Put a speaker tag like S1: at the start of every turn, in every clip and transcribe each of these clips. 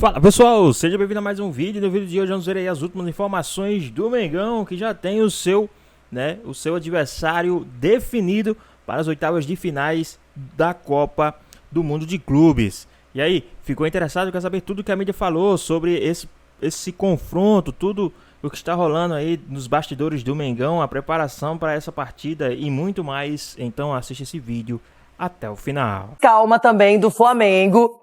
S1: Fala pessoal, seja bem-vindo a mais um vídeo. No vídeo de hoje vamos ver aí as últimas informações do Mengão, que já tem o seu adversário definido para as oitavas de finais da Copa do Mundo de Clubes. E aí, ficou interessado? Quer saber tudo que a mídia falou sobre esse confronto, tudo o que está rolando aí nos bastidores do Mengão, a preparação para essa partida e muito mais? Então assiste esse vídeo até o final.
S2: Calma também do Flamengo,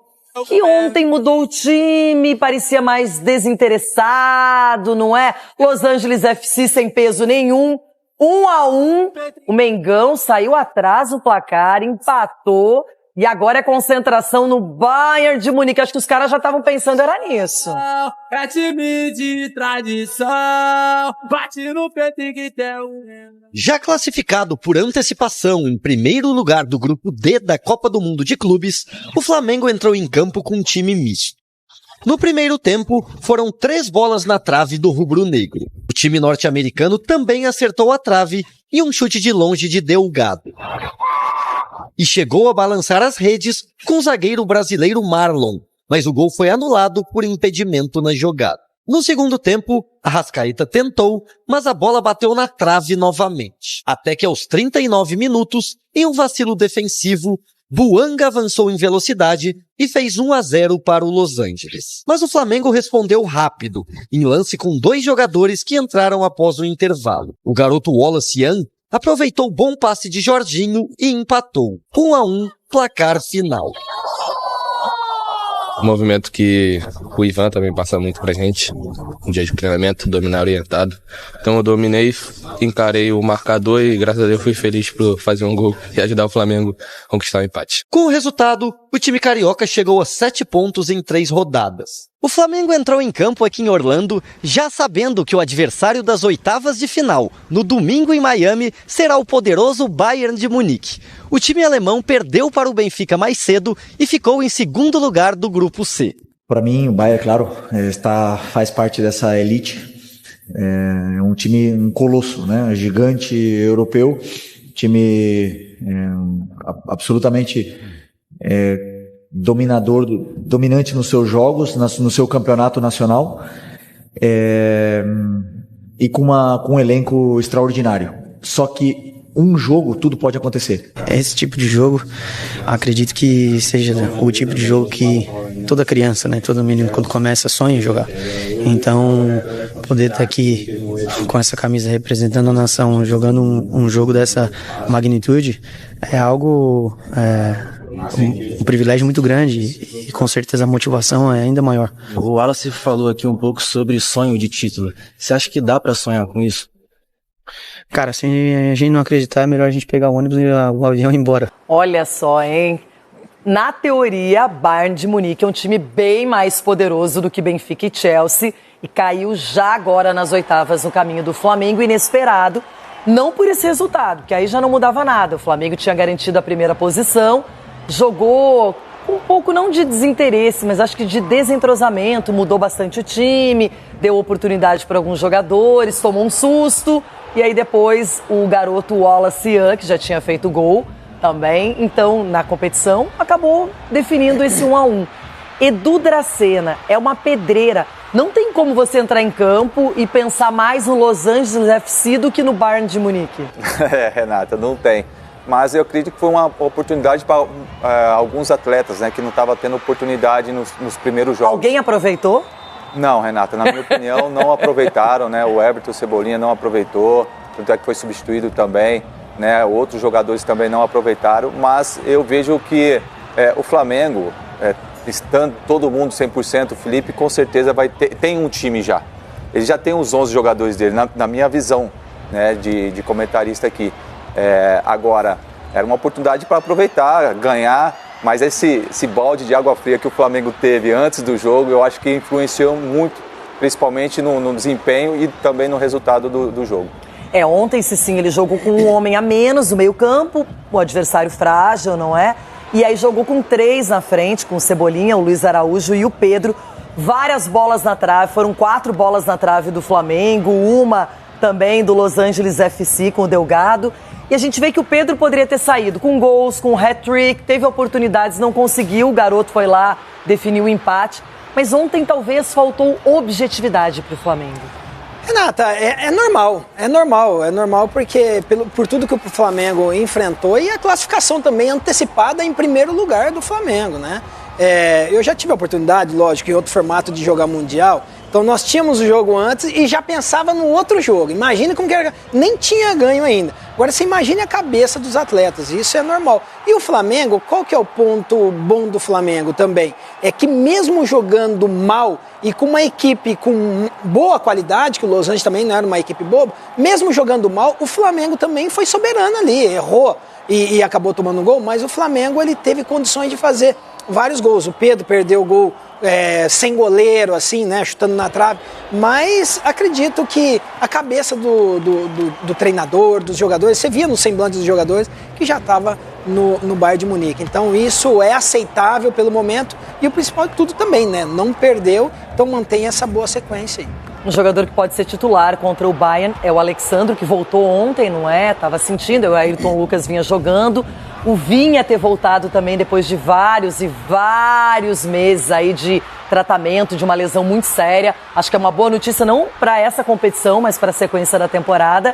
S2: que ontem mudou o time, parecia mais desinteressado, não é? Los Angeles FC sem peso nenhum, 1-1, o Mengão saiu atrás do placar, empatou, e agora é concentração no Bayern de Munique. Acho que os caras já estavam pensando era nisso.
S3: É time de tradição, bate no peito que tem um...
S4: Já classificado por antecipação em primeiro lugar do grupo D da Copa do Mundo de Clubes, o Flamengo entrou em campo com um time misto. No primeiro tempo, foram 3 bolas na trave do rubro-negro. O time norte-americano também acertou a trave e um chute de longe de Delgado. E chegou a balançar as redes com o zagueiro brasileiro Marlon, mas o gol foi anulado por impedimento na jogada. No segundo tempo, Arrascaeta tentou, mas a bola bateu na trave novamente. Até que aos 39 minutos, em um vacilo defensivo, Buanga avançou em velocidade e fez 1-0 para o Los Angeles. Mas o Flamengo respondeu rápido, em lance com 2 jogadores que entraram após o intervalo. O garoto Wallace Yan aproveitou o bom passe de Jorginho e empatou. 1-1, placar final.
S5: Um movimento que o Ivan também passa muito pra gente, um dia de treinamento, dominar orientado. Então eu dominei, encarei o marcador e graças a Deus fui feliz por fazer um gol e ajudar o Flamengo a conquistar o empate.
S4: Com o resultado, o time carioca chegou a 7 pontos em 3 rodadas. O Flamengo entrou em campo aqui em Orlando, já sabendo que o adversário das oitavas de final, no domingo em Miami, será o poderoso Bayern de Munique. O time alemão perdeu para o Benfica mais cedo e ficou em segundo lugar do grupo C.
S6: Para mim, o Bayern, claro, faz parte dessa elite. É um time, um colosso, né? Gigante europeu, time absolutamente dominante nos seus jogos, no seu campeonato nacional, e com um elenco extraordinário. Só que um jogo, tudo pode acontecer.
S7: Esse tipo de jogo, acredito que seja o tipo de jogo que toda criança, né, todo menino quando começa sonha em jogar. Então, poder estar aqui com essa camisa representando a nação, jogando um jogo dessa magnitude, é algo, um privilégio muito grande e com certeza a motivação é ainda maior.
S8: O Wallace falou aqui um pouco sobre sonho de título. Você acha que dá para sonhar com isso?
S7: Cara, se a gente não acreditar, é melhor a gente pegar o ônibus e o avião e ir embora.
S2: Olha só, hein? Na teoria, Bayern de Munique é um time bem mais poderoso do que Benfica e Chelsea e caiu já agora nas oitavas no caminho do Flamengo, inesperado. Não por esse resultado, que aí já não mudava nada. O Flamengo tinha garantido a primeira posição, jogou com um pouco não de desinteresse, mas acho que de desentrosamento, mudou bastante o time, deu oportunidade para alguns jogadores, tomou um susto. E aí depois o garoto Wallace Yan, que já tinha feito gol também, então na competição, acabou definindo esse 1-1. Edu Dracena é uma pedreira. Não tem como você entrar em campo e pensar mais no Los Angeles FC do que no Bayern de Munique.
S9: Renata, não tem. Mas eu acredito que foi uma oportunidade para alguns atletas, né, que não estavam tendo oportunidade nos primeiros jogos.
S2: Alguém aproveitou?
S9: Não, Renata, na minha opinião, não aproveitaram, né? O Everton Cebolinha não aproveitou, tanto é que foi substituído também, né? Outros jogadores também não aproveitaram, mas eu vejo que o Flamengo, estando todo mundo 100%, o Felipe com certeza tem um time já. Ele já tem os 11 jogadores dele, na minha visão, né, de comentarista aqui. Agora, era uma oportunidade para aproveitar, ganhar. Mas esse balde de água fria que o Flamengo teve antes do jogo, eu acho que influenciou muito, principalmente no desempenho e também no resultado do jogo.
S2: Ontem, sim, ele jogou com um homem a menos no meio campo, o adversário frágil, não é? E aí jogou com 3 na frente, com o Cebolinha, o Luiz Araújo e o Pedro. Várias bolas na trave, foram 4 bolas na trave do Flamengo, uma também do Los Angeles FC com o Delgado. E a gente vê que o Pedro poderia ter saído com gols, com hat-trick, teve oportunidades, não conseguiu, o garoto foi lá, definiu o empate. mas ontem talvez faltou objetividade para o Flamengo.
S10: Renata, é normal porque por tudo que o Flamengo enfrentou e a classificação também antecipada em primeiro lugar do Flamengo, né? Eu já tive a oportunidade, lógico, em outro formato de jogar Mundial, então nós tínhamos o jogo antes e já pensava no outro jogo. Imagina como que era, nem tinha ganho ainda. Agora você imagine a cabeça dos atletas, isso é normal. E o Flamengo, qual que é o ponto bom do Flamengo também? É que mesmo jogando mal e com uma equipe com boa qualidade, que o Los Angeles também não era uma equipe boba, mesmo jogando mal, o Flamengo também foi soberano ali, errou e acabou tomando um gol, mas o Flamengo ele teve condições de fazer vários gols. O Pedro perdeu o gol sem goleiro, assim, né, chutando na trave, mas acredito que a cabeça do treinador, dos jogadores, você via no semblante dos jogadores que já estava no Bayern de Munique. Então isso é aceitável pelo momento e o principal de tudo também, né, não perdeu, então mantém essa boa sequência aí.
S2: Um jogador que pode ser titular contra o Bayern é o Alexandro, que voltou ontem, não é? Tava sentindo, o Ayrton Lucas vinha jogando. O Vinha ter voltado também depois de vários meses aí de tratamento, de uma lesão muito séria. Acho que é uma boa notícia não para essa competição, mas para a sequência da temporada.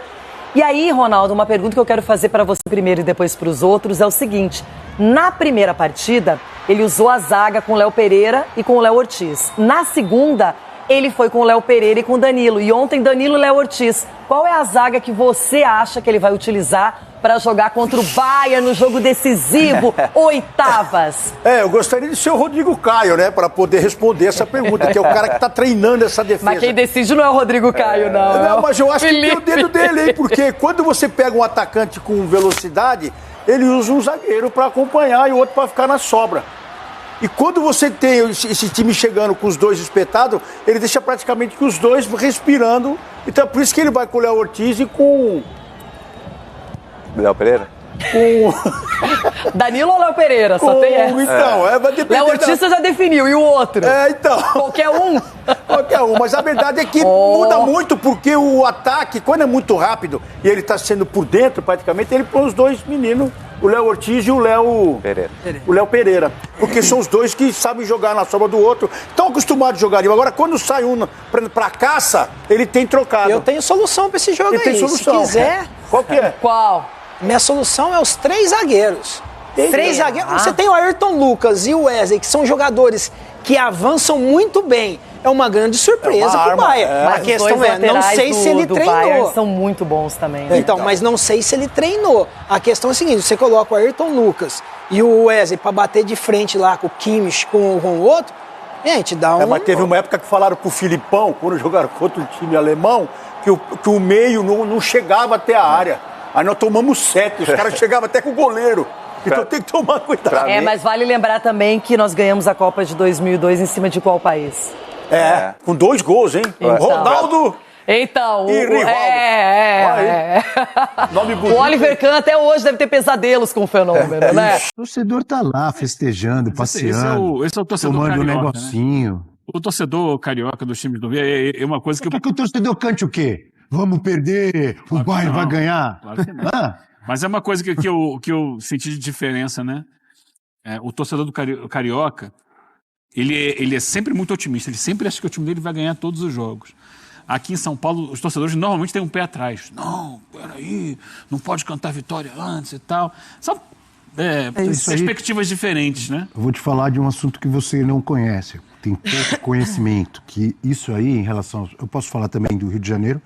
S2: E aí, Ronaldo, uma pergunta que eu quero fazer para você primeiro e depois para os outros é o seguinte. Na primeira partida, ele usou a zaga com o Léo Pereira e com o Léo Ortiz. Na segunda, ele foi com o Léo Pereira e com o Danilo. E ontem, Danilo e Léo Ortiz. Qual é a zaga que você acha que ele vai utilizar para jogar contra o Bayern no jogo decisivo, oitavas?
S11: Eu gostaria de ser o Rodrigo Caio, né, para poder responder essa pergunta, que é o cara que está treinando essa defesa.
S2: Mas quem decide não é o Rodrigo Caio, não.
S11: Não, mas eu acho que tem o dedo dele, hein, porque quando você pega um atacante com velocidade, ele usa um zagueiro para acompanhar e o outro para ficar na sobra. E quando você tem esse time chegando com os dois espetados, ele deixa praticamente que os dois respirando. Então é por isso que ele vai com o Léo Ortiz e com...
S9: Léo Pereira?
S2: Danilo ou Léo Pereira? Só tem essa.
S11: Então, vai depender.
S2: Léo Ortiz você já definiu, e o outro?
S11: Então.
S2: Qualquer um?
S11: Qualquer um, mas a verdade é que muda muito, porque o ataque, quando é muito rápido, e ele está sendo por dentro praticamente, ele põe os dois meninos, o Léo Ortiz e o Léo Pereira. Porque são os dois que sabem jogar na sombra do outro, estão acostumados a jogar. Agora, quando sai um pra caça, ele tem trocado.
S10: Eu tenho solução para esse jogo
S11: ele
S10: aí,
S11: tem solução.
S10: Se quiser.
S11: Qual que é?
S2: Qual?
S10: Minha solução é os 3 zagueiros. 3 zagueiros. Você tem o Ayrton Lucas e o Wesley, que são jogadores que avançam muito bem. É uma grande surpresa pro Bayern.
S2: Mas
S10: a questão é, não sei se ele treinou.
S2: Bayern são muito bons também. Né?
S10: Então, mas não sei se ele treinou. A questão é a seguinte, você coloca o Ayrton Lucas e o Wesley para bater de frente lá com o Kimmich, com o outro, gente, dá um...
S11: Mas teve uma época que falaram pro Filipão, quando jogaram contra o time alemão, que o meio não chegava até a área. Aí nós tomamos 7, os caras chegavam até com o goleiro. Então tem que tomar cuidado.
S2: Mas vale lembrar também que nós ganhamos a Copa de 2002 em cima de qual país?
S11: Com 2 gols, hein?
S2: Então.
S11: Ronaldo
S2: Então,
S11: e Rivaldo. Nome bonito.
S2: O Oliver Kahn até hoje deve ter pesadelos com o fenômeno, né?
S12: O torcedor tá lá festejando, passeando,
S13: esse é o torcedor
S12: tomando
S13: carioca,
S12: um negocinho.
S13: Né? O torcedor carioca dos times do Rio é uma coisa que...
S12: Quer que o torcedor cante o quê? Vamos perder, claro, o Bayern vai ganhar.
S13: Claro que não. Mas é uma coisa que eu senti de diferença, né? O torcedor do carioca, ele é sempre muito otimista, ele sempre acha que o time dele vai ganhar todos os jogos. Aqui em São Paulo, os torcedores normalmente têm um pé atrás. Não, peraí, não pode cantar vitória antes e tal. São perspectivas diferentes, né?
S12: Eu vou te falar de um assunto que você não conhece, tem pouco conhecimento, que isso aí em relação... Eu posso falar também do Rio de Janeiro,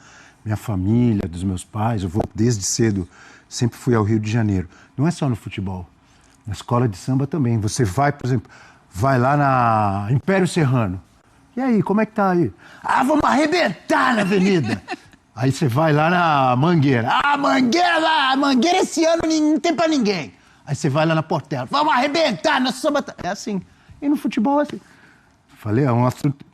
S12: minha família, dos meus pais, eu vou desde cedo, sempre fui ao Rio de Janeiro. Não é só no futebol, na escola de samba também. Você vai, por exemplo, vai lá na Império Serrano. E aí, como é que tá aí? Vamos arrebentar na avenida. Aí você vai lá na Mangueira. Mangueira esse ano não tem pra ninguém. Aí você vai lá na Portela. Vamos arrebentar na samba. É assim. E no futebol é assim. Falei, é um assunto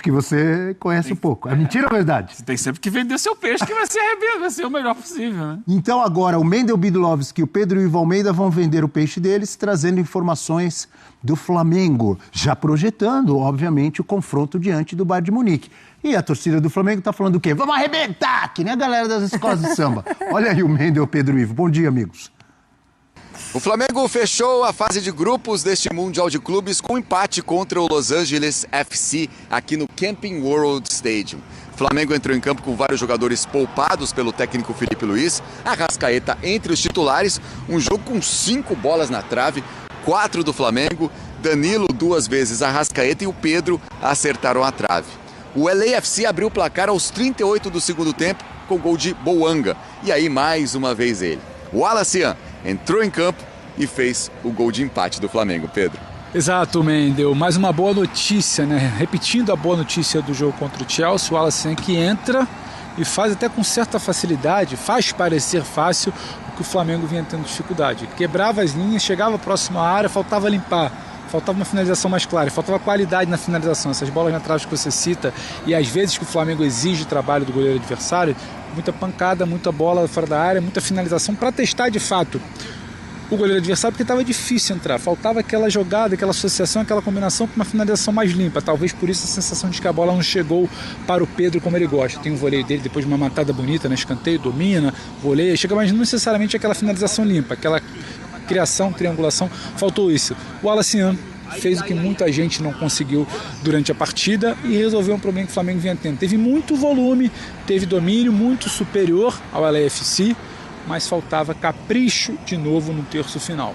S12: que você conhece um pouco. É mentira ou verdade?
S13: Você tem sempre que vender seu peixe, que vai ser o melhor possível, né?
S12: Então agora, o Mendel Bidlovski e o Pedro Ivo Almeida vão vender o peixe deles, trazendo informações do Flamengo, já projetando, obviamente, o confronto diante do Bayern de Munique. E a torcida do Flamengo tá falando o quê? Vamos arrebentar, que nem a galera das escolas de samba. Olha aí o Mendel, Pedro Ivo. Bom dia, amigos.
S14: O Flamengo fechou a fase de grupos deste Mundial de Clubes com um empate contra o Los Angeles FC aqui no Camping World Stadium. O Flamengo entrou em campo com vários jogadores poupados pelo técnico Felipe Luiz, Arrascaeta entre os titulares, um jogo com 5 bolas na trave, 4 do Flamengo, Danilo 2 vezes, Arrascaeta e o Pedro acertaram a trave. O LAFC abriu o placar aos 38 do segundo tempo com gol de Boanga, e aí mais uma vez ele. O Wallace entrou em campo e fez o gol de empate do Flamengo, Pedro.
S15: Exato, Mendel. Mais uma boa notícia, né? Repetindo a boa notícia do jogo contra o Chelsea, o Wallace que entra e faz até com certa facilidade, faz parecer fácil o que o Flamengo vinha tendo dificuldade. Quebrava as linhas, chegava próximo à área, faltava limpar, faltava uma finalização mais clara, faltava qualidade na finalização. Essas bolas na trave que você cita e às vezes que o Flamengo exige o trabalho do goleiro adversário, muita pancada, muita bola fora da área, muita finalização para testar de fato o goleiro adversário, porque estava difícil entrar, faltava aquela jogada, aquela associação, aquela combinação com uma finalização mais limpa. Talvez por isso a sensação de que a bola não chegou para o Pedro como ele gosta. Tem um voleio dele depois de uma matada bonita, né? Escanteio, domina, voleia, chega, mas não necessariamente aquela finalização limpa, aquela criação, triangulação, faltou isso. O Wallace fez o que muita gente não conseguiu durante a partida e resolveu um problema que o Flamengo vinha tendo. Teve muito volume, teve domínio muito superior ao LAFC, mas faltava capricho de novo no terço final.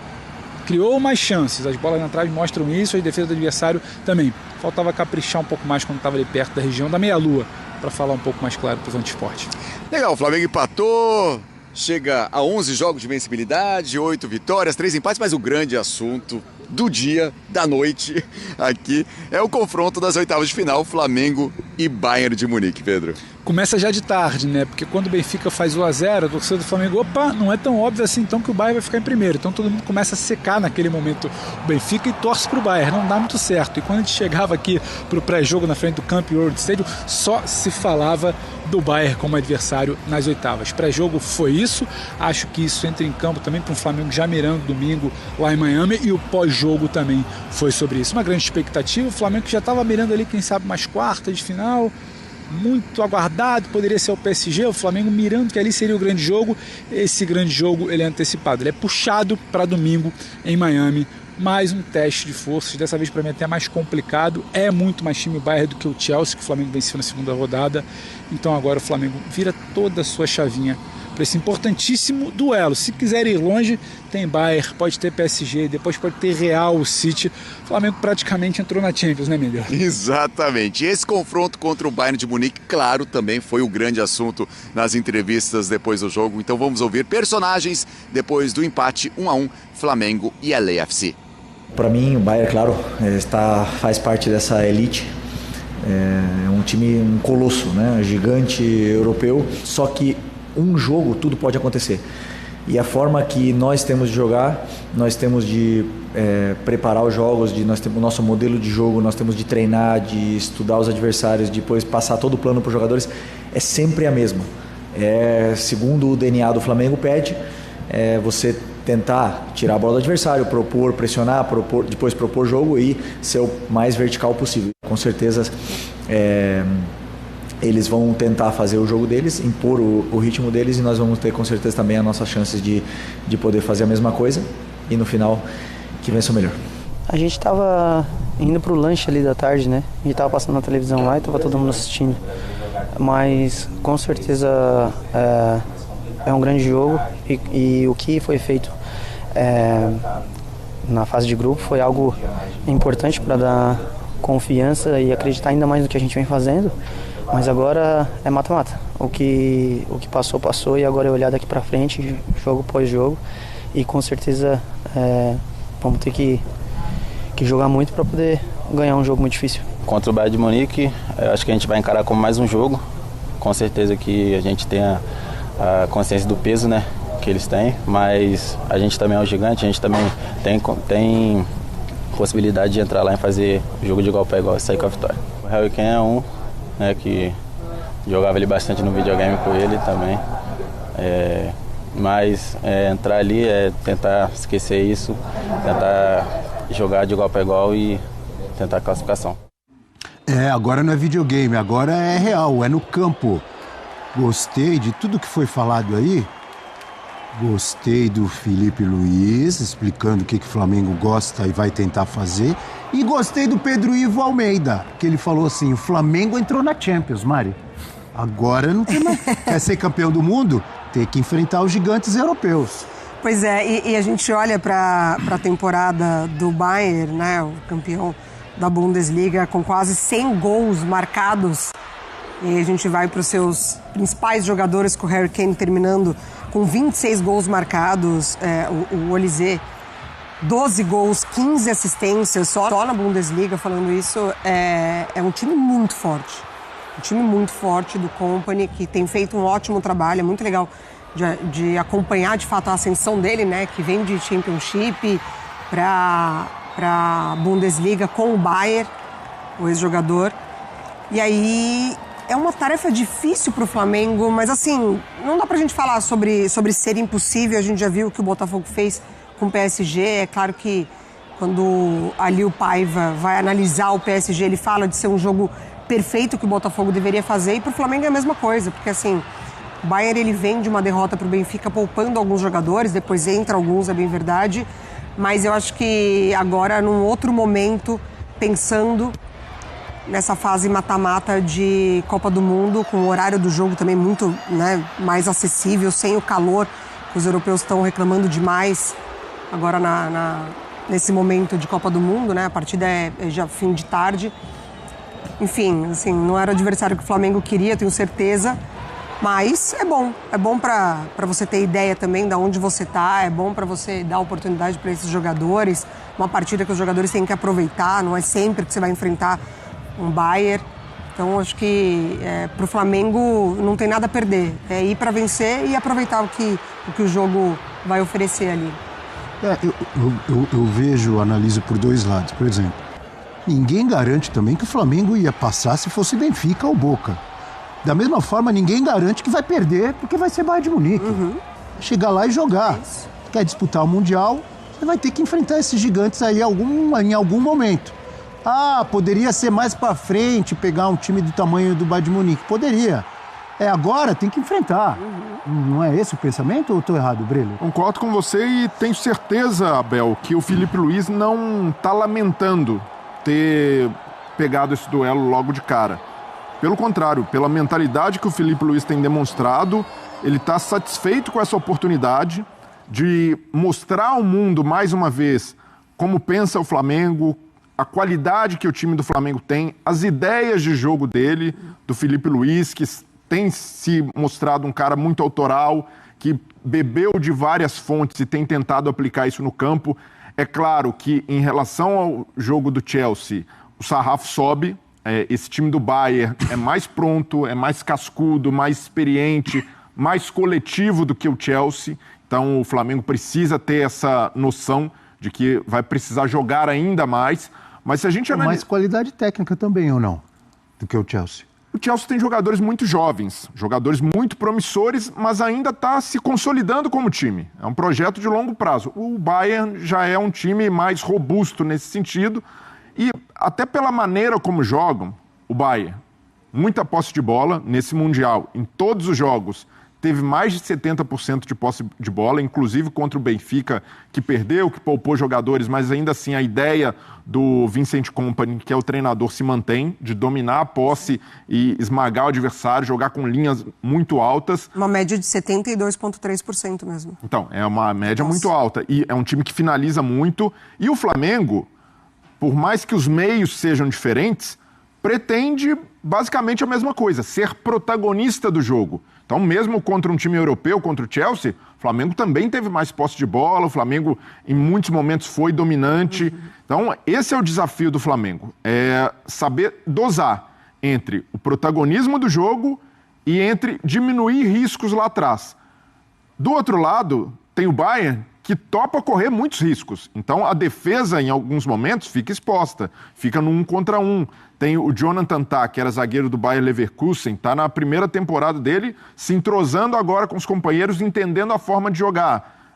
S15: Criou mais chances, as bolas na trave mostram isso, a defesa do adversário também. Faltava caprichar um pouco mais quando estava ali perto da região da meia-lua, para falar um pouco mais claro para o Antisporte.
S14: Legal, o Flamengo empatou, chega a 11 jogos de vencibilidade, 8 vitórias, 3 empates, mas o grande assunto do dia, da noite, aqui, é o confronto das oitavas de final, Flamengo e Bayern de Munique, Pedro.
S15: Começa já de tarde, né? Porque quando o Benfica faz 1-0, a torcida do Flamengo, opa, não é tão óbvio assim então que o Bayern vai ficar em primeiro. Então todo mundo começa a secar naquele momento o Benfica e torce pro Bayern, não dá muito certo. E quando a gente chegava aqui pro pré-jogo na frente do Camping World Stadium, só se falava do Bayern como adversário nas oitavas. Pré-jogo foi isso, acho que isso entra em campo também para um Flamengo já mirando domingo lá em Miami, e o pós-jogo também foi sobre isso. Uma grande expectativa, o Flamengo já estava mirando ali, quem sabe, mais quarta de final, muito aguardado, poderia ser o PSG, o Flamengo mirando que ali seria o grande jogo. Esse grande jogo ele é antecipado, ele é puxado para domingo em Miami. Mais um teste de forças, dessa vez para mim até mais complicado, é muito mais time o Bayern do que o Chelsea, que o Flamengo venceu na segunda rodada. Então agora o Flamengo vira toda a sua chavinha para esse importantíssimo duelo. Se quiser ir longe, tem Bayern, pode ter PSG, depois pode ter Real, City. O Flamengo praticamente entrou na Champions, né, Mendel?
S14: Exatamente. Esse confronto contra o Bayern de Munique, claro, também foi o grande assunto nas entrevistas depois do jogo. Então vamos ouvir personagens depois do empate 1-1, Flamengo e LAFC.
S6: Para mim, o Bayern, claro, faz parte dessa elite. É um time, um colosso, né? Gigante europeu. Só que um jogo, tudo pode acontecer. E a forma que nós temos de jogar, nós temos de preparar os jogos, nós temos o nosso modelo de jogo, nós temos de treinar, de estudar os adversários, depois passar todo o plano para os jogadores, é sempre a mesma. Segundo o DNA do Flamengo pede, você tentar tirar a bola do adversário, propor, pressionar, depois propor jogo e ser o mais vertical possível. Com certeza eles vão tentar fazer o jogo deles, impor o ritmo deles, e nós vamos ter com certeza também as nossas chances de poder fazer a mesma coisa e no final que vença o melhor.
S7: A gente estava indo pro lanche ali da tarde, né? A gente estava passando na televisão lá e estava todo mundo assistindo. Mas com certeza é um grande jogo e o que foi feito na fase de grupo foi algo importante para dar confiança e acreditar ainda mais no que a gente vem fazendo. Mas agora é mata-mata. O que passou, passou, e agora é olhar daqui para frente, jogo após jogo. E com certeza vamos ter que jogar muito para poder ganhar um jogo muito difícil.
S16: Contra o Bayern de Munique, eu acho que a gente vai encarar como mais um jogo. Com certeza que a gente tem a consciência do peso, né, que eles têm, mas a gente também é um gigante, a gente também tem possibilidade de entrar lá e fazer jogo de igual para igual e sair com a vitória. O Harry Kane é um, né, que jogava ele bastante no videogame com ele também, mas entrar ali tentar esquecer isso, tentar jogar de igual para igual e tentar a classificação.
S12: Agora não é videogame, agora é real, é no campo. Gostei de tudo que foi falado aí. Gostei do Felipe Luiz, explicando o que o Flamengo gosta e vai tentar fazer. E gostei do Pedro Ivo Almeida, que ele falou assim, o Flamengo entrou na Champions, Mari. Agora não tem mais. Quer ser campeão do mundo? Tem que enfrentar os gigantes europeus.
S17: Pois é, e a gente olha para a temporada do Bayern, né, o campeão da Bundesliga, com quase 100 gols marcados. E a gente vai para os seus principais jogadores, com o Harry Kane terminando com 26 gols marcados, o Olise, 12 gols, 15 assistências, só na Bundesliga. Falando isso, é um time muito forte. Um time muito forte do Kompany, que tem feito um ótimo trabalho. É muito legal de acompanhar, de fato, a ascensão dele, né? Que vem de Championship para Bundesliga com o Bayern, o ex-jogador. E aí é uma tarefa difícil para o Flamengo, mas assim, não dá para a gente falar sobre ser impossível. A gente já viu o que o Botafogo fez com o PSG. É claro que quando ali o Paiva vai analisar o PSG, ele fala de ser um jogo perfeito que o Botafogo deveria fazer, e para o Flamengo é a mesma coisa, porque assim, o Bayern ele vem de uma derrota para o Benfica poupando alguns jogadores, depois entra alguns, é bem verdade, mas eu acho que agora, num outro momento, pensando nessa fase mata-mata de Copa do Mundo, com o horário do jogo também muito, né, mais acessível, sem o calor que os europeus estão reclamando demais agora nesse momento de Copa do Mundo, né? A partida é já fim de tarde. Enfim, assim, não era o adversário que o Flamengo queria, tenho certeza, mas é bom para você ter ideia também de onde você tá, é bom para você dar oportunidade para esses jogadores, uma partida que os jogadores têm que aproveitar, não é sempre que você vai enfrentar um Bayern. Então, acho que para o Flamengo não tem nada a perder, é ir para vencer e aproveitar o que o jogo vai oferecer ali.
S12: Eu vejo, analiso por dois lados. Por exemplo, ninguém garante também que o Flamengo ia passar se fosse Benfica ou Boca. Da mesma forma, ninguém garante que vai perder porque vai ser Bayern de Munique. Chegar lá e jogar. Quer disputar o Mundial, você vai ter que enfrentar esses gigantes aí em algum momento. Ah, poderia ser mais pra frente, pegar um time do tamanho do Bayern de Munique. Poderia. Agora tem que enfrentar. Não é esse o pensamento ou estou errado, Breno?
S18: Concordo com você e tenho certeza, Abel, que o Felipe Luiz não está lamentando ter pegado esse duelo logo de cara. Pelo contrário, pela mentalidade que o Felipe Luiz tem demonstrado, ele está satisfeito com essa oportunidade de mostrar ao mundo, mais uma vez, como pensa o Flamengo, a qualidade que o time do Flamengo tem, as ideias de jogo dele, do Felipe Luiz, que tem se mostrado um cara muito autoral, que bebeu de várias fontes e tem tentado aplicar isso no campo. É claro que, em relação ao jogo do Chelsea, o sarrafo sobe. Esse time do Bayern é mais pronto, é mais cascudo, mais experiente, mais coletivo do que o Chelsea. Então, o Flamengo precisa ter essa noção de que vai precisar jogar ainda mais. Mas se a gente
S12: mais qualidade técnica também, ou não? Do que o Chelsea?
S18: O Chelsea tem jogadores muito jovens, jogadores muito promissores, mas ainda está se consolidando como time. É um projeto de longo prazo. O Bayern já é um time mais robusto nesse sentido e até pela maneira como jogam, o Bayern, muita posse de bola nesse Mundial, em todos os jogos, teve mais de 70% de posse de bola, inclusive contra o Benfica, que perdeu, que poupou jogadores, mas ainda assim a ideia do Vincent Kompany, que é o treinador, se mantém, de dominar a posse e esmagar o adversário, jogar com linhas muito altas.
S17: Uma média de 72,3% mesmo.
S18: Então, é uma média muito alta. E é um time que finaliza muito. E o Flamengo, por mais que os meios sejam diferentes, pretende basicamente a mesma coisa, ser protagonista do jogo. Então, mesmo contra um time europeu, contra o Chelsea, o Flamengo também teve mais posse de bola, o Flamengo em muitos momentos foi dominante. Então, esse é o desafio do Flamengo, é saber dosar entre o protagonismo do jogo e entre diminuir riscos lá atrás. Do outro lado, tem o Bayern, que topa correr muitos riscos. Então, a defesa, em alguns momentos, fica exposta, fica no 1 contra 1. Tem o Jonathan Tah, que era zagueiro do Bayer Leverkusen, está na primeira temporada dele, se entrosando agora com os companheiros, entendendo a forma de jogar.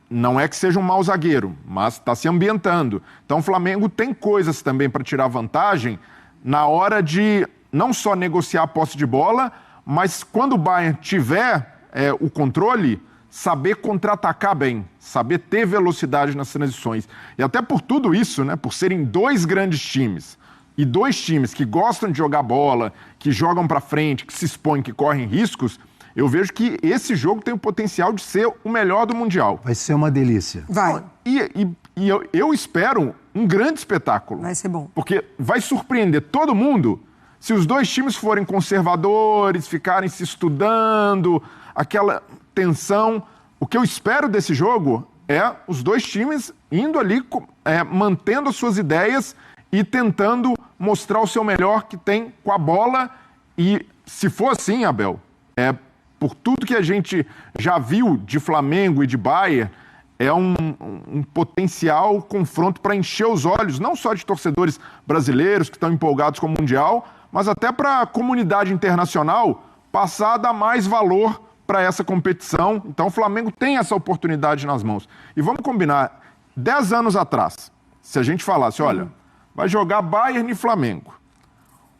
S18: Não é que seja um mau zagueiro, mas está se ambientando. Então, o Flamengo tem coisas também para tirar vantagem na hora de não só negociar a posse de bola, mas quando o Bayern tiver o controle, saber contra-atacar bem, saber ter velocidade nas transições. E até por tudo isso, né, por serem 2 grandes times, e 2 times que gostam de jogar bola, que jogam para frente, que se expõem, que correm riscos, eu vejo que esse jogo tem o potencial de ser o melhor do Mundial.
S12: Vai ser uma delícia.
S17: Vai.
S18: E eu espero um grande espetáculo.
S17: Vai ser bom.
S18: Porque vai surpreender todo mundo se os 2 times forem conservadores, ficarem se estudando, aquela tensão. O que eu espero desse jogo é os 2 times indo ali, mantendo as suas ideias e tentando mostrar o seu melhor que tem com a bola. E se for assim, Abel, por tudo que a gente já viu de Flamengo e de Bayern, é um potencial confronto para encher os olhos, não só de torcedores brasileiros que estão empolgados com o Mundial, mas até para a comunidade internacional passar a dar mais valor para essa competição. Então o Flamengo tem essa oportunidade nas mãos. E vamos combinar, 10 anos atrás, se a gente falasse, olha, vai jogar Bayern e Flamengo.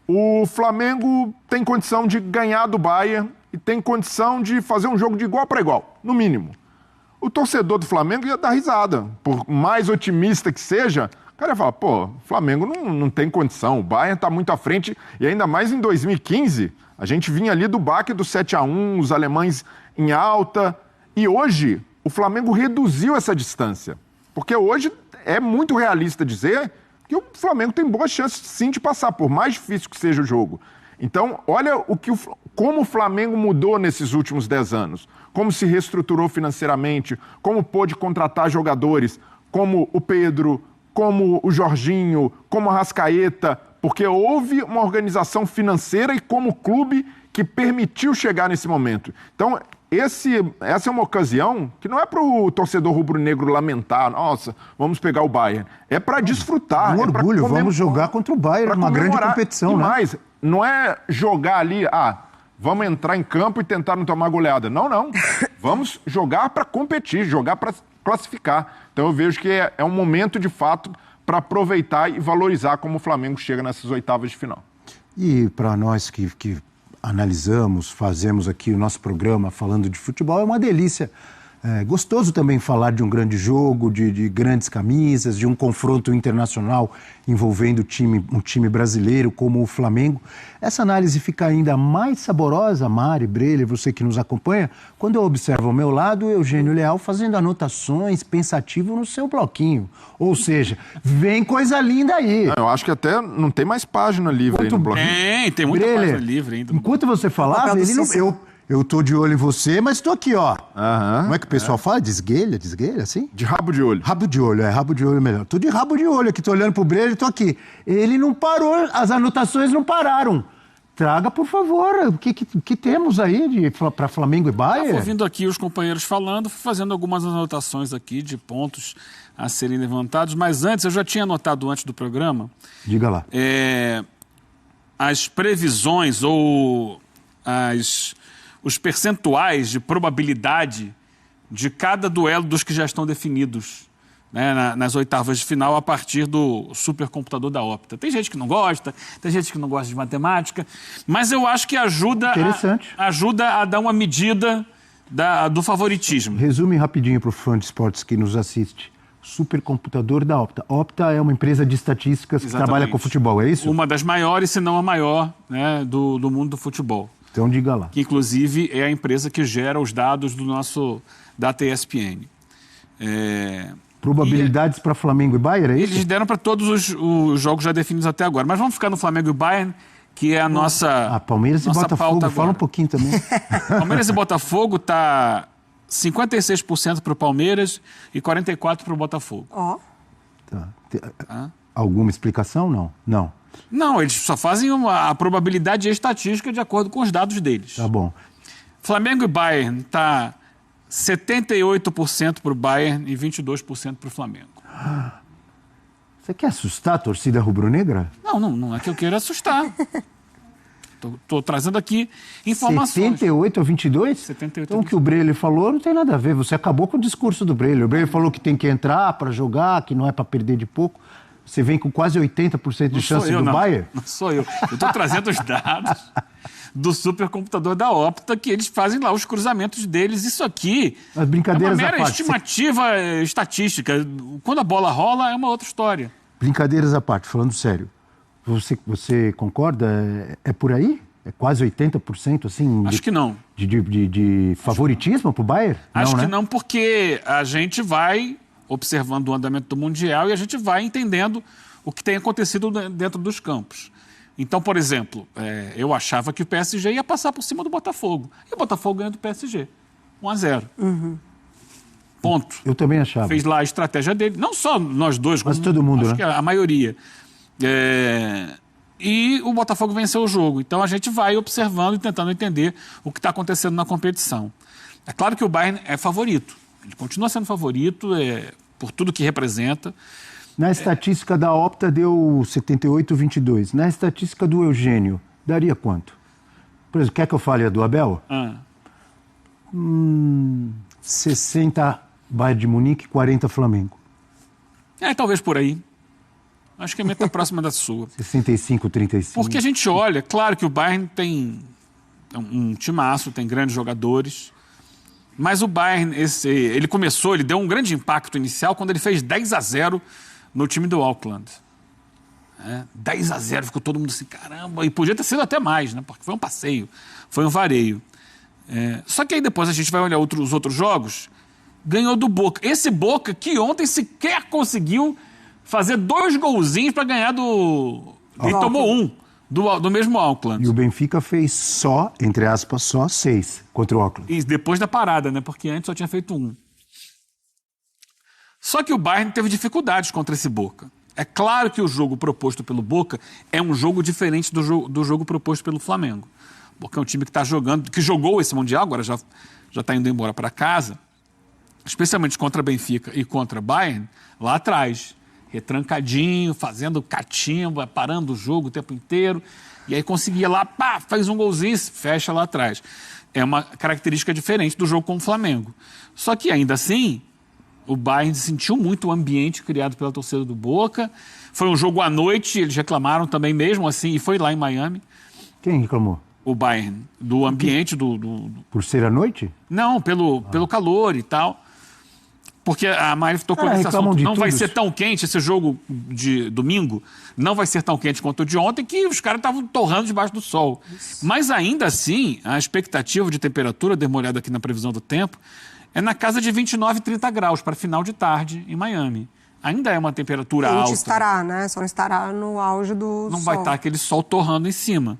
S18: O Flamengo tem condição de ganhar do Bayern e tem condição de fazer um jogo de igual para igual, no mínimo. O torcedor do Flamengo ia dar risada. Por mais otimista que seja, o cara ia falar, pô, o Flamengo não tem condição, o Bayern está muito à frente, e ainda mais em 2015, a gente vinha ali do baque do 7-1, os alemães em alta, e hoje o Flamengo reduziu essa distância, porque hoje é muito realista dizer que o Flamengo tem boas chances sim de passar, por mais difícil que seja o jogo. Então, olha como o Flamengo mudou nesses últimos 10 anos, como se reestruturou financeiramente, como pôde contratar jogadores como o Pedro, como o Jorginho, como a Arrascaeta, porque houve uma organização financeira e como clube que permitiu chegar nesse momento. Então, essa é uma ocasião que não é para o torcedor rubro-negro lamentar, nossa, vamos pegar o Bayern. É para desfrutar.
S12: Um orgulho, vamos jogar contra o Bayern, uma grande competição, né?
S18: Mas não é jogar ali, vamos entrar em campo e tentar não tomar goleada. Não. Vamos jogar para competir, jogar para classificar. Então eu vejo que é um momento, de fato, para aproveitar e valorizar como o Flamengo chega nessas oitavas de final.
S12: E para nós que analisamos, fazemos aqui o nosso programa falando de futebol, é uma delícia. É gostoso também falar de um grande jogo, de grandes camisas, de um confronto internacional envolvendo um time brasileiro como o Flamengo. Essa análise fica ainda mais saborosa, Mari, Breler, você que nos acompanha, quando eu observo ao meu lado o Eugênio Leal fazendo anotações, pensativo no seu bloquinho. Ou seja, vem coisa linda aí.
S18: Eu acho que até não tem mais página livre aí no bloquinho.
S13: Tem muita
S12: Breler,
S13: página livre ainda.
S12: Enquanto você falava, eu tô de olho em você, mas tô aqui, ó. Como é que o pessoal fala? Desguelha, assim?
S18: De rabo de olho.
S12: Rabo de olho melhor. Tô de rabo de olho aqui, tô olhando pro Breler e tô aqui. Ele não parou, as anotações não pararam. Traga, por favor, o que temos aí para Flamengo e Bayern?
S13: Ouvindo aqui os companheiros falando, fui fazendo algumas anotações aqui de pontos a serem levantados, mas antes, eu já tinha anotado antes do programa.
S12: Diga lá.
S13: As previsões ou os percentuais de probabilidade de cada duelo dos que já estão definidos, né, nas oitavas de final a partir do supercomputador da Opta. Tem gente que não gosta, tem gente que não gosta de matemática, mas eu acho que ajuda a dar uma medida do favoritismo.
S12: Resume rapidinho para o fã de esportes que nos assiste. Supercomputador da Opta. Opta é uma empresa de estatísticas que trabalha com futebol, é isso?
S13: Uma das maiores, se não a maior, né, do mundo do futebol.
S12: Então diga lá.
S13: Que inclusive é a empresa que gera os dados da TSPN.
S12: Probabilidades para Flamengo e Bayern, é isso?
S13: Eles deram para todos os jogos já definidos até agora. Mas vamos ficar no Flamengo e Bayern, que é a nossa
S12: Palmeiras e Botafogo, fala um pouquinho também.
S13: Palmeiras e Botafogo tá 56% para o Palmeiras e 44% para o Botafogo.
S12: Alguma explicação? Não.
S13: Não, eles só fazem a probabilidade estatística de acordo com os dados deles.
S12: Tá bom.
S13: Flamengo e Bayern tá 78% para o Bayern e 22% para o Flamengo.
S12: Você quer assustar a torcida rubro-negra?
S13: Não é que eu queira assustar. Estou trazendo aqui informações.
S12: 78 a 22?
S13: 78
S12: então o que o Breler falou não tem nada a ver. Você acabou com o discurso do Breler. O Breler falou que tem que entrar para jogar, que não é para perder de pouco. Você vem com quase 80% de chance do Bayern?
S13: Não sou eu. Eu estou trazendo os dados do supercomputador da Opta, que eles fazem lá os cruzamentos deles. Isso aqui
S12: As brincadeiras
S13: é uma
S12: à
S13: mera
S12: parte,
S13: estimativa estatística. Quando a bola rola, é uma outra história.
S12: Brincadeiras à parte, falando sério. Você concorda? É por aí? É quase 80%, assim?
S13: Acho que não.
S12: De favoritismo pro Bayern?
S13: Acho que
S12: né?
S13: não, porque a gente vai observando o andamento do Mundial e a gente vai entendendo o que tem acontecido dentro dos campos. Então, por exemplo, eu achava que o PSG ia passar por cima do Botafogo. E o Botafogo ganha do PSG. 1-0. Ponto.
S12: Eu também achava.
S13: Fez lá a estratégia dele. Não só nós dois,
S12: mas todo mundo,
S13: acho
S12: né?
S13: que a maioria. E o Botafogo venceu o jogo. Então a gente vai observando e tentando entender o que está acontecendo na competição. É claro que o Bayern é favorito. Ele continua sendo favorito por tudo que representa.
S12: Na estatística da Opta deu 78-22. Na estatística do Eugênio, daria quanto? Por exemplo, quer que eu fale a do Abel? 60 Bayern de Munique, 40 Flamengo.
S13: Talvez por aí. Acho que a meta é próxima da sua.
S12: 65-35.
S13: Porque a gente olha, claro que o Bayern tem um timaço, tem grandes jogadores, mas o Bayern, ele deu um grande impacto inicial quando ele fez 10-0 no time do Auckland. 10-0, ficou todo mundo assim, caramba, e podia ter sido até mais, né? Porque foi um passeio, foi um vareio. Só que aí depois a gente vai olhar os outros jogos, ganhou do Boca. Esse Boca que ontem sequer conseguiu fazer 2 golzinhos para ganhar e tomou um do mesmo Auckland.
S12: E o Benfica fez só, entre aspas, só 6 contra o Auckland.
S13: E depois da parada, né? Porque antes só tinha feito 1. Só que o Bayern teve dificuldades contra esse Boca. É claro que o jogo proposto pelo Boca é um jogo diferente do jogo proposto pelo Flamengo. Porque é um time que está jogando, que jogou esse Mundial, agora já está indo embora para casa, especialmente contra Benfica e contra Bayern, lá atrás. Retrancadinho, fazendo catimba, parando o jogo o tempo inteiro. E aí conseguia lá, faz um golzinho, fecha lá atrás. É uma característica diferente do jogo com o Flamengo. Só que ainda assim, o Bayern sentiu muito o ambiente criado pela torcida do Boca. Foi um jogo à noite, eles reclamaram também mesmo assim, e foi lá em Miami.
S12: Quem reclamou?
S13: O Bayern, do ambiente
S12: Por ser à noite?
S13: Não, pelo calor e tal. Porque a Mari tocou nesse assunto. Não vai ser tão quente esse jogo de domingo, não vai ser tão quente quanto o de ontem, que os caras estavam torrando debaixo do sol. Mas ainda assim, a expectativa de temperatura, dei uma olhada aqui na previsão do tempo, é na casa de 29, 30 graus para final de tarde em Miami. Ainda é uma temperatura alta.
S17: A gente estará, né? Só não estará no auge do sol.
S13: Não vai estar aquele sol torrando em cima.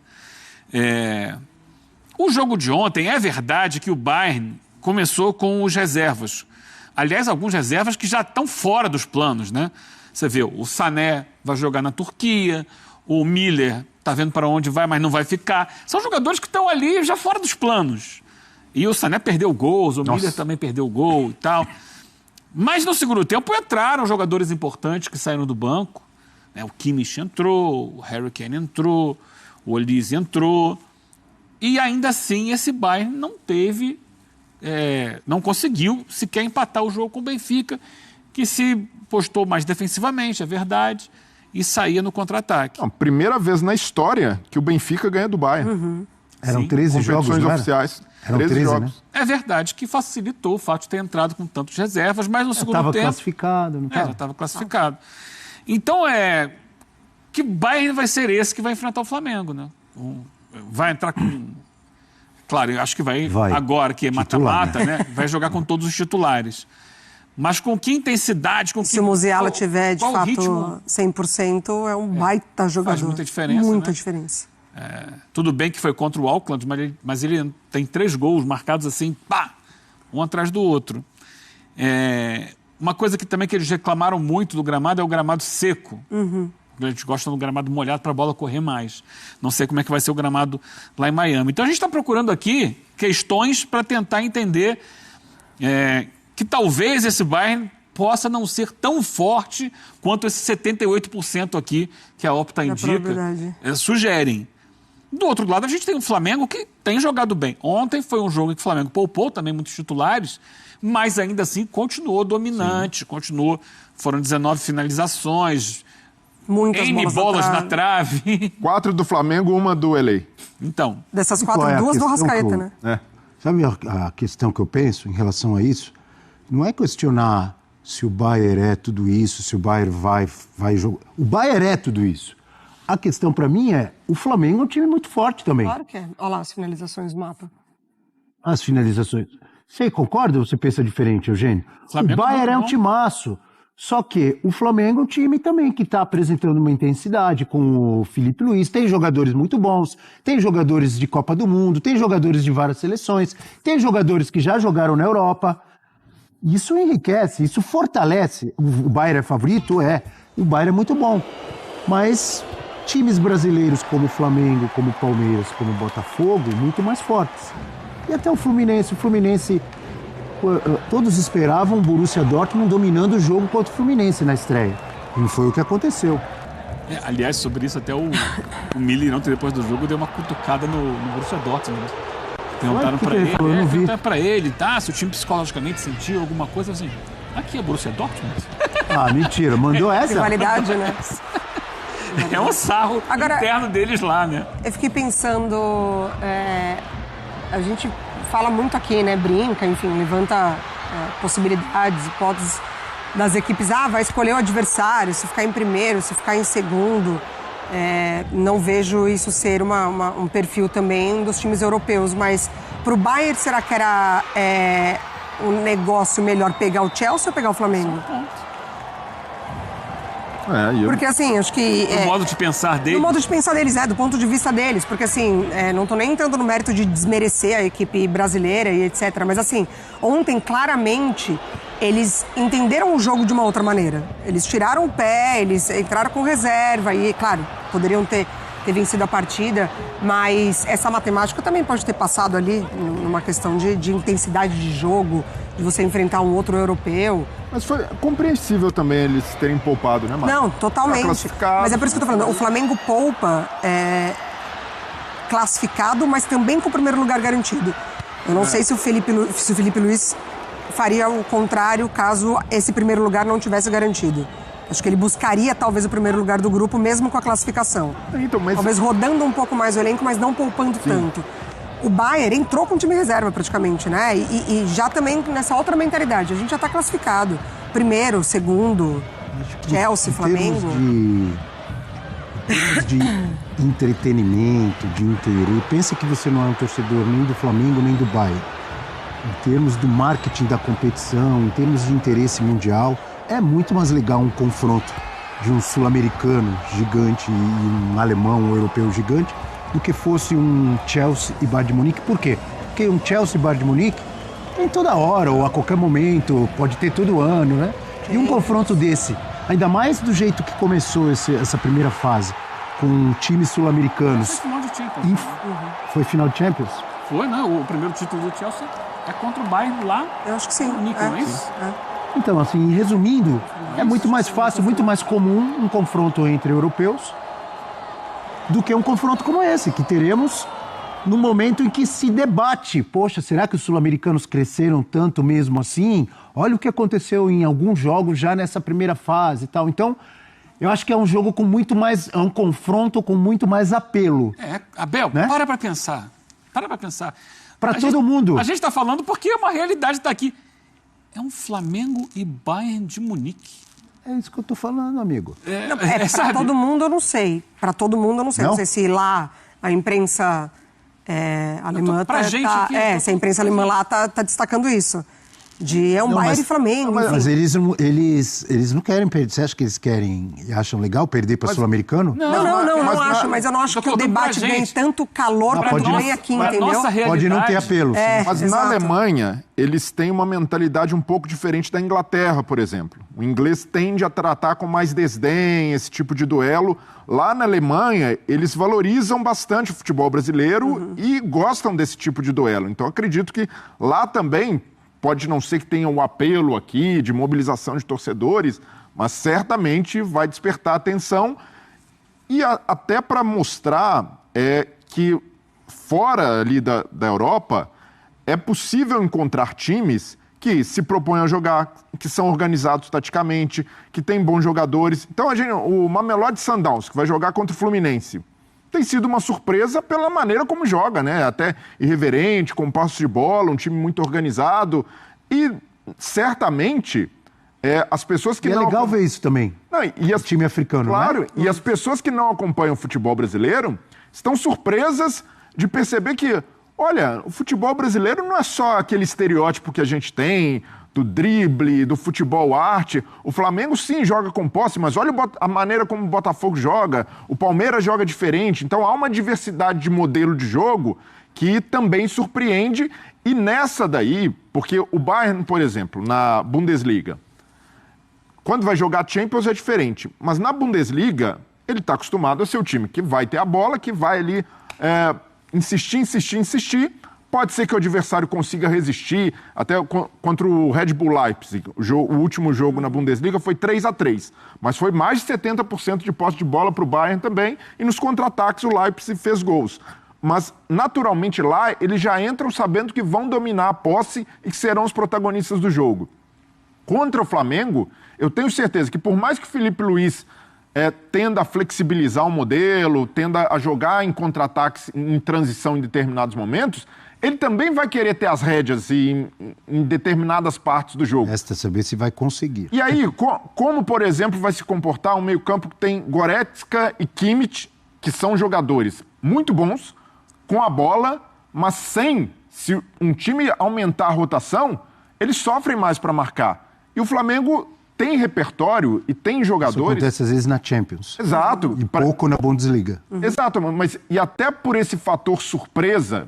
S13: O jogo de ontem, é verdade que o Bayern começou com os reservas. Aliás, alguns reservas que já estão fora dos planos, né? Você vê, o Sané vai jogar na Turquia, o Miller está vendo para onde vai, mas não vai ficar. São jogadores que estão ali já fora dos planos. E o Sané perdeu gols, o Miller também perdeu gol e tal. Mas no segundo tempo entraram jogadores importantes que saíram do banco. O Kimmich entrou, o Harry Kane entrou, o Olise entrou. E ainda assim esse Bayern não conseguiu sequer empatar o jogo com o Benfica, que se postou mais defensivamente, é verdade, e saía no contra-ataque.
S18: Primeira vez na história que o Benfica ganha do Bayern.
S12: Eram 13 jogos, não era?
S18: Oficiais.
S12: Eram 13 jogos. Né?
S13: É verdade que facilitou o fato de ter entrado com tantas reservas, mas no segundo tempo...
S12: Estava classificado, não estava?
S13: Já estava classificado. Então, que Bayern vai ser esse que vai enfrentar o Flamengo, né? Vai entrar com... Claro, eu acho que vai agora, que é mata-mata, né? Vai jogar com todos os titulares. Mas com que intensidade,
S17: Se o Musiala tiver, de fato, ritmo? 100%, é um baita jogador.
S13: Faz muita diferença,
S17: Muita
S13: né?
S17: diferença.
S13: Tudo bem que foi contra o Auckland, mas ele tem 3 gols marcados assim, um atrás do outro. Uma coisa que também que eles reclamaram muito do gramado é o gramado seco. A gente gosta do gramado molhado para a bola correr mais. Não sei como é que vai ser o gramado lá em Miami. Então a gente está procurando aqui questões para tentar entender que talvez esse Bayern possa não ser tão forte quanto esse 78% aqui que a Opta indica sugerem. Do outro lado, a gente tem o Flamengo que tem jogado bem. Ontem foi um jogo em que o Flamengo poupou também muitos titulares, mas ainda assim continuou dominante, foram 19 finalizações,
S17: Muitas
S13: bolas na trave.
S18: 4 do Flamengo, 1 do LA.
S13: Então.
S17: Dessas 4, 2 do Arrascaeta, né?
S12: Sabe a questão que eu penso em relação a isso? Não é questionar se o Bayern é tudo isso, se o Bayern vai jogar. O Bayern é tudo isso. A questão para mim é, o Flamengo é um time muito forte também.
S17: Claro que é. Olha lá as finalizações do mapa.
S12: As finalizações. Você concorda ou você pensa diferente, Eugênio? O Bayern é um timaço. Só que o Flamengo é um time também que está apresentando uma intensidade com o Felipe Luiz. Tem jogadores muito bons, tem jogadores de Copa do Mundo, tem jogadores de várias seleções, tem jogadores que já jogaram na Europa. Isso enriquece, isso fortalece. O Bayern é favorito? É. O Bayern é muito bom. Mas times brasileiros como o Flamengo, como o Palmeiras, como o Botafogo, muito mais fortes. E até o Fluminense. Todos esperavam o Borussia Dortmund dominando o jogo contra o Fluminense na estreia. E não foi o que aconteceu.
S13: Aliás, sobre isso, até o Miller, ontem, depois do jogo, deu uma cutucada no Borussia Dortmund. Perguntaram pra ele, perguntaram pra ele, tá? Se o time psicologicamente sentiu alguma coisa assim. Aqui é Borussia Dortmund?
S12: Ah, mentira. Mandou essa?
S17: Rivalidade, né?
S13: É um sarro interno deles lá, né?
S17: Eu fiquei pensando... a gente fala muito aqui, né? Brinca, enfim, levanta possibilidades, hipóteses das equipes. Vai escolher o adversário, se ficar em primeiro, se ficar em segundo. Não vejo isso ser um perfil também dos times europeus, mas pro Bayern, será que era um negócio melhor pegar o Chelsea ou pegar o Flamengo? Porque assim, acho que...
S13: O modo de pensar deles.
S17: Do modo de pensar deles, do ponto de vista deles. Porque assim, não tô nem entrando no mérito de desmerecer a equipe brasileira e etc. Mas assim, ontem, claramente, eles entenderam o jogo de uma outra maneira. Eles tiraram o pé, eles entraram com reserva e, claro, poderiam ter vencido a partida. Mas essa matemática também pode ter passado ali numa questão de intensidade de jogo, de você enfrentar um outro europeu.
S18: Mas foi compreensível também eles terem poupado, né, Marcos?
S17: Não, totalmente. Mas é por isso que eu tô falando. O Flamengo poupa classificado, mas também com o primeiro lugar garantido. Eu não sei se o Felipe Luiz faria o contrário caso esse primeiro lugar não tivesse garantido. Acho que ele buscaria talvez o primeiro lugar do grupo, mesmo com a classificação.
S18: Então,
S17: talvez rodando um pouco mais o elenco, mas não poupando tanto. O Bayern entrou com time reserva praticamente, né? E já também nessa outra mentalidade. A gente já está classificado. Primeiro, segundo, Chelsea, Flamengo.
S12: Em termos de entretenimento, de interesse, pensa que você não é um torcedor nem do Flamengo nem do Bayern. Em termos do marketing da competição, em termos de interesse mundial, é muito mais legal um confronto de um sul-americano gigante e um alemão, um europeu gigante, do que fosse um Chelsea e Bayern de Munique. Por quê? Porque um Chelsea e Bayern de Munique tem toda hora ou a qualquer momento, pode ter todo ano, né? E um confronto desse, ainda mais do jeito que começou essa primeira fase, com times sul-americanos.
S13: Foi final de Champions.
S12: Foi final de Champions?
S13: Foi, né? O primeiro título do Chelsea é contra o Bayern lá.
S17: Eu acho que sim.
S13: Não é isso?
S12: Então, assim, resumindo, é muito mais fácil, muito mais comum um confronto entre europeus do que um confronto como esse, que teremos no momento em que se debate. Poxa, será que os sul-americanos cresceram tanto mesmo assim? Olha o que aconteceu em alguns jogos já nessa primeira fase e tal. Então, eu acho que é um jogo com muito mais... É um confronto com muito mais apelo.
S13: Abel,
S12: né?
S13: Para pra pensar. Para pra pensar.
S12: Para todo mundo.
S13: A gente tá falando porque uma realidade tá aqui. É um Flamengo e Bayern de Munique.
S12: É isso que eu tô falando, amigo.
S17: Para todo mundo eu não sei. Para todo mundo eu não sei. Não sei se lá a imprensa alemã se a imprensa alemã lá tá destacando isso. Bayern e Flamengo.
S12: Mas eles não querem perder. Você acha que eles querem e acham legal perder para sul-americano?
S17: Não acho. Mas eu não acho que o debate ganhe tanto calor para que ganhe aqui, entendeu?
S12: Pode não ter apelo.
S18: Mas na Alemanha, eles têm uma mentalidade um pouco diferente da Inglaterra, por exemplo. O inglês tende a tratar com mais desdém esse tipo de duelo. Lá na Alemanha, eles valorizam bastante o futebol brasileiro e gostam desse tipo de duelo. Então, acredito que lá também... Pode não ser que tenha um apelo aqui de mobilização de torcedores, mas certamente vai despertar atenção e até para mostrar que fora ali da Europa é possível encontrar times que se propõem a jogar, que são organizados taticamente, que tem bons jogadores. Então, o Mamelodi Sundowns, que vai jogar contra o Fluminense, tem sido uma surpresa pela maneira como joga, né? Até irreverente, com passos de bola, um time muito organizado. E, certamente, as pessoas que
S12: e
S18: não...
S12: é legal ver isso também,
S18: o
S12: time africano,
S18: claro,
S12: né?
S18: E as pessoas que não acompanham o futebol brasileiro estão surpresas de perceber que, olha, o futebol brasileiro não é só aquele estereótipo que a gente tem do drible, do futebol arte. O Flamengo, sim, joga com posse, mas olha a maneira como o Botafogo joga, o Palmeiras joga diferente. Então, há uma diversidade de modelo de jogo que também surpreende. E nessa daí, porque o Bayern, por exemplo, na Bundesliga, quando vai jogar Champions é diferente, mas na Bundesliga ele está acostumado a ser o time que vai ter a bola, que vai ali insistir. Pode ser que o adversário consiga resistir, até contra o Red Bull Leipzig. O último jogo na Bundesliga foi 3-3, mas foi mais de 70% de posse de bola para o Bayern também, e nos contra-ataques o Leipzig fez gols. Mas, naturalmente, lá eles já entram sabendo que vão dominar a posse e que serão os protagonistas do jogo. Contra o Flamengo, eu tenho certeza que por mais que o Felipe Luiz tenda a flexibilizar o modelo, tenda a jogar em contra-ataques, em transição em determinados momentos, ele também vai querer ter as rédeas em determinadas partes do jogo.
S12: Resta saber se vai conseguir.
S18: E aí, como, por exemplo, vai se comportar um meio-campo que tem Goretzka e Kimmich, que são jogadores muito bons, com a bola, mas se um time aumentar a rotação, eles sofrem mais para marcar. E o Flamengo tem repertório e tem jogadores...
S12: Isso acontece às vezes na Champions.
S18: Exato.
S12: E pouco na Bundesliga.
S18: Exato, mas e até por esse fator surpresa,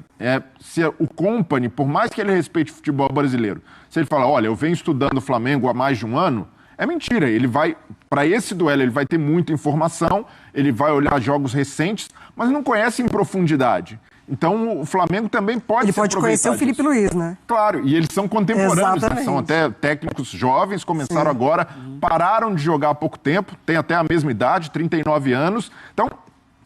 S18: se o Kompany, por mais que ele respeite o futebol brasileiro, se ele fala, olha, eu venho estudando o Flamengo há mais de um ano, é mentira. Ele vai, para esse duelo, ele vai ter muita informação, ele vai olhar jogos recentes, mas não conhece em profundidade. Então, o Flamengo também pode se aproveitar.
S17: Ele pode conhecer o Felipe Luiz, né?
S18: Claro, e eles são contemporâneos, né?
S17: Exatamente.
S18: São até técnicos jovens, começaram agora, pararam de jogar há pouco tempo, têm até a mesma idade, 39 anos. Então,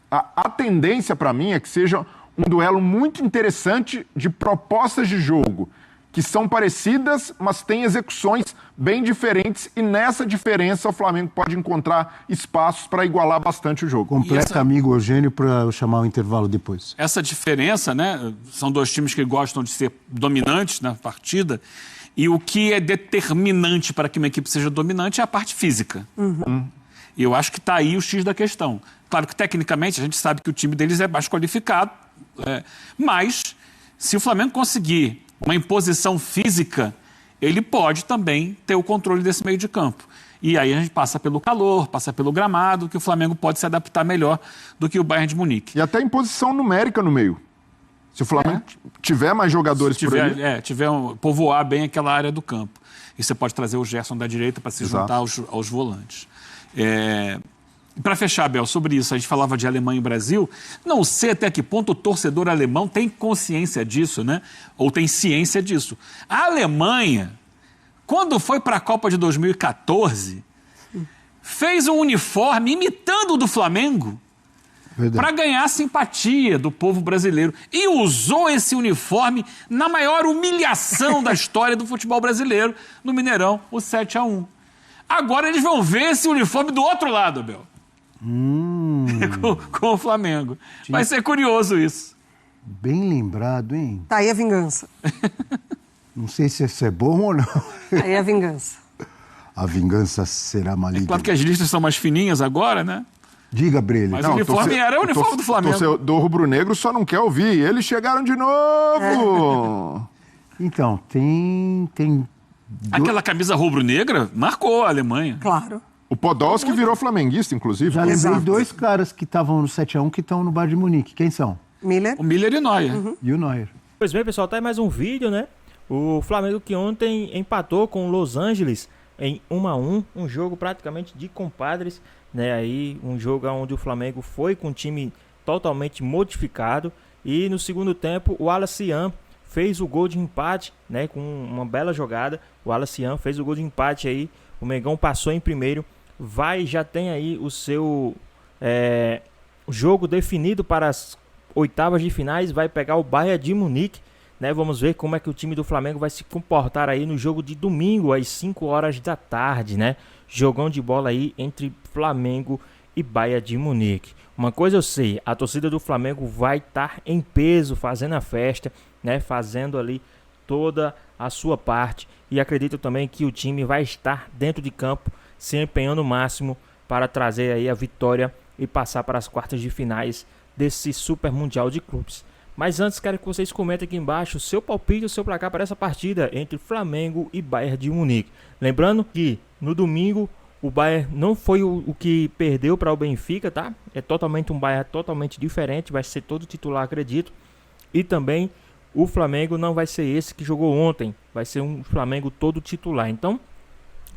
S18: a tendência para mim é que seja um duelo muito interessante de propostas de jogo, que são parecidas, mas têm execuções bem diferentes, e nessa diferença o Flamengo pode encontrar espaços para igualar bastante o jogo.
S12: Completa, amigo Eugênio, para eu chamar o intervalo depois.
S13: Essa diferença, né? São dois times que gostam de ser dominantes na partida, e o que é determinante para que uma equipe seja dominante é a parte física. E eu acho que está aí o X da questão. Claro que, tecnicamente, a gente sabe que o time deles é mais qualificado, mas se o Flamengo conseguir uma imposição física, ele pode também ter o controle desse meio de campo. E aí a gente passa pelo calor, passa pelo gramado, que o Flamengo pode se adaptar melhor do que o Bayern de Munique.
S18: E até imposição numérica no meio. Se o Flamengo tiver mais jogadores por ali...
S13: povoar bem aquela área do campo. E você pode trazer o Gerson da direita para se juntar aos volantes. Para fechar, Abel, sobre isso, a gente falava de Alemanha e Brasil. Não sei até que ponto o torcedor alemão tem consciência disso, né? Ou tem ciência disso. A Alemanha, quando foi para a Copa de 2014, fez um uniforme imitando o do Flamengo para ganhar a simpatia do povo brasileiro. E usou esse uniforme na maior humilhação da história do futebol brasileiro, no Mineirão, o 7-1. Agora eles vão ver esse uniforme do outro lado, Abel. Com o Flamengo. Vai ser curioso isso.
S12: Bem lembrado, hein?
S17: Tá aí a vingança.
S12: Não sei se isso é bom ou não.
S17: Tá aí a vingança.
S12: A vingança será maligna.
S13: É claro que as listas são mais fininhas agora, né?
S12: Diga, Brelli.
S13: Mas o uniforme era o uniforme do Flamengo.
S18: O torcedor rubro-negro só não quer ouvir. Eles chegaram de novo!
S12: Então, tem...
S13: Aquela camisa rubro-negra marcou a Alemanha.
S17: Claro.
S18: O Podolski virou flamenguista, inclusive.
S12: Já lembrei dois caras que estavam no 7-1 que estão no Bayern de Munique. Quem são?
S17: Miller.
S13: O Miller e o Neuer.
S12: E o Neuer.
S1: Pois bem, pessoal, tá aí mais um vídeo, né? O Flamengo que ontem empatou com o Los Angeles em 1-1. Um jogo praticamente de compadres, né? Aí um jogo onde o Flamengo foi com um time totalmente modificado. E no segundo tempo, o Wallace Yan fez o gol de empate, né? Com uma bela jogada. O Wallace Yan fez o gol de empate aí. O Mengão passou em primeiro. Já tem aí o seu jogo definido para as oitavas de finais. Vai pegar o Bayern de Munique, né? Vamos ver como é que o time do Flamengo vai se comportar aí no jogo de domingo às 5 horas da tarde, né? Jogão de bola aí entre Flamengo e Bayern de Munique. Uma coisa eu sei, a torcida do Flamengo vai estar em peso fazendo a festa, né? Fazendo ali toda a sua parte, e acredito também que o time vai estar dentro de campo se empenhando o máximo para trazer aí a vitória e passar para as quartas de finais desse Super Mundial de Clubes. Mas antes, quero que vocês comentem aqui embaixo o seu palpite, o seu placar para essa partida entre Flamengo e Bayern de Munique. Lembrando que no domingo o Bayern não foi o que perdeu para o Benfica, tá? É totalmente um Bayern totalmente diferente, vai ser todo titular, acredito. E também o Flamengo não vai ser esse que jogou ontem, vai ser um Flamengo todo titular. Então,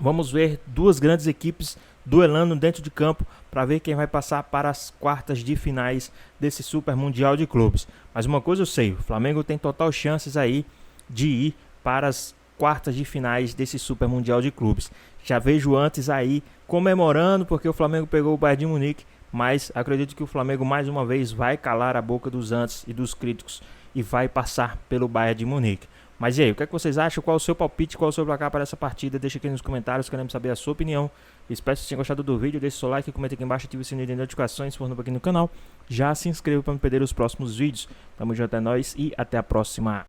S1: vamos ver duas grandes equipes duelando dentro de campo para ver quem vai passar para as quartas de finais desse Super Mundial de Clubes. Mas uma coisa eu sei, o Flamengo tem total chances aí de ir para as quartas de finais desse Super Mundial de Clubes. Já vejo antes aí comemorando porque o Flamengo pegou o Bayern de Munique, mas acredito que o Flamengo mais uma vez vai calar a boca dos antes e dos críticos e vai passar pelo Bayern de Munique. Mas e aí, o que é que vocês acham? Qual é o seu palpite? Qual é o seu placar para essa partida? Deixa aqui nos comentários, queremos saber a sua opinião. Espero que vocês tenham gostado do vídeo, deixe seu like, comenta aqui embaixo, ative o sininho de notificações, se for novo aqui no canal. Já se inscreva para não perder os próximos vídeos. Tamo junto, é nóis e até a próxima.